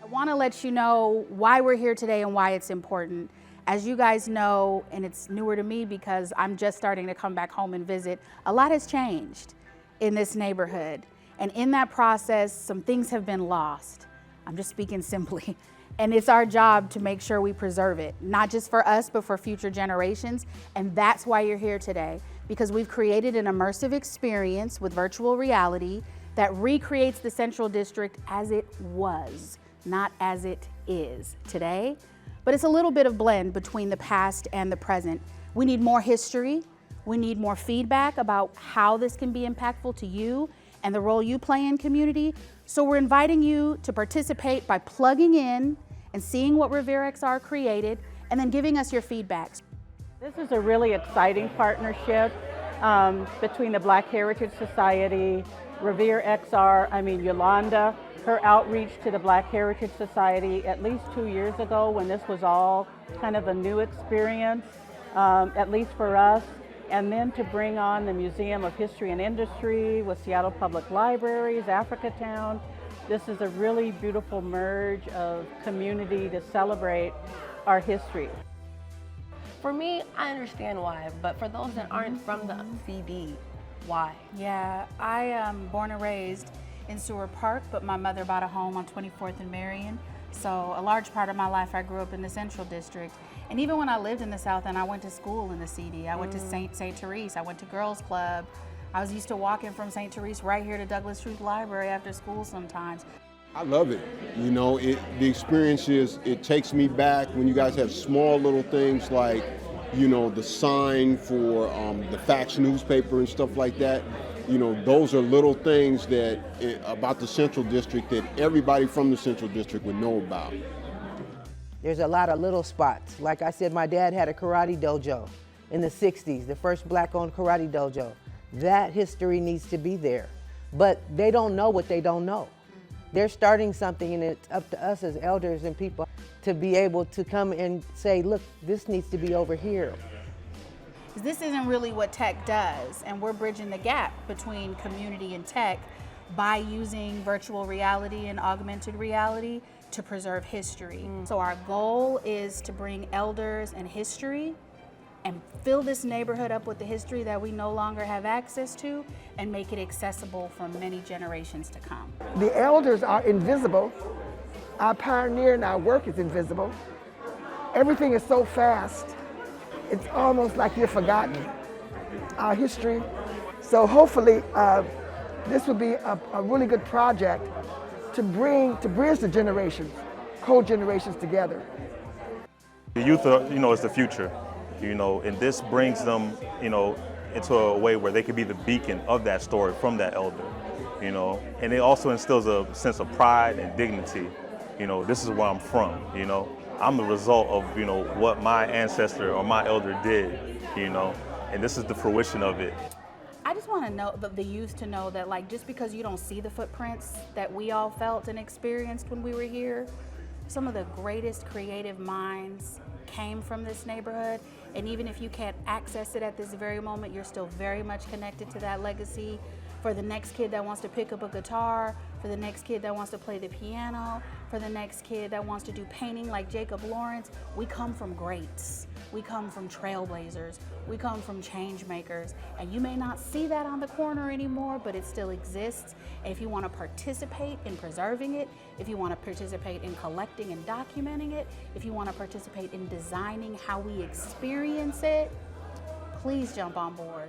I want to let you know why we're here today and why it's important. As you guys know, and it's newer to me because I'm just starting to come back home and visit, a lot has changed in this neighborhood. And in that process, some things have been lost. I'm just speaking simply. And it's our job to make sure we preserve it, not just for us, but for future generations. And that's why you're here today, because we've created an immersive experience with virtual reality that recreates the Central District as it was, not as it is today. But it's a little bit of blend between the past and the present. We need more history. We need more feedback about how this can be impactful to you and the role you play in community. So we're inviting you to participate by plugging in and seeing what Revere XR created and then giving us your feedbacks. This is a really exciting partnership between the Black Heritage Society, Revere XR, Yolanda, her outreach to the Black Heritage Society at least 2 years ago when this was all kind of a new experience, at least for us. And then to bring on the Museum of History and Industry with Seattle Public Libraries, Africatown. This is a really beautiful merge of community to celebrate our history. For me, I understand why, but for those that aren't from the CD, why? Yeah, I am born and raised in Seward Park, but my mother bought a home on 24th and Marion. So a large part of my life, I grew up in the Central District. And even when I lived in the South End, I went to school in the CD. I went to St. Therese, I went to Girls Club. I was used to walking from St. Therese right here to Douglas Truth Library after school sometimes. I love it. You know, the experience is, it takes me back when you guys have small little things like, you know, the sign for the fax newspaper and stuff like that. You know, those are little things that about the Central District that everybody from the Central District would know about. There's a lot of little spots. Like I said, my dad had a karate dojo in the 60s, the first black-owned karate dojo. That history needs to be there. But they don't know what they don't know. They're starting something, and it's up to us as elders and people to be able to come and say, look, this needs to be over here. This isn't really what tech does, and we're bridging the gap between community and tech by using virtual reality and augmented reality to preserve history. So our goal is to bring elders and history and fill this neighborhood up with the history that we no longer have access to and make it accessible for many generations to come. The elders are invisible. Our pioneer and our work is invisible. Everything is so fast. It's almost like you're forgotten, our history. So hopefully this will be a really good project to bridge the generations, co-generations together. The youth are, is the future, and this brings them, into a way where they could be the beacon of that story from that elder, and it also instills a sense of pride and dignity. This is where I'm from, I'm the result of, what my ancestor or my elder did, and this is the fruition of it. I just want to know the youth to know that, like, just because you don't see the footprints that we all felt and experienced when we were here, some of the greatest creative minds came from this neighborhood. And even if you can't access it at this very moment, you're still very much connected to that legacy. For the next kid that wants to pick up a guitar, for the next kid that wants to play the piano, for the next kid that wants to do painting like Jacob Lawrence, we come from greats. We come from trailblazers. We come from change makers. And you may not see that on the corner anymore, but it still exists. And if you want to participate in preserving it, if you want to participate in collecting and documenting it, if you want to participate in designing how we experience it, please jump on board.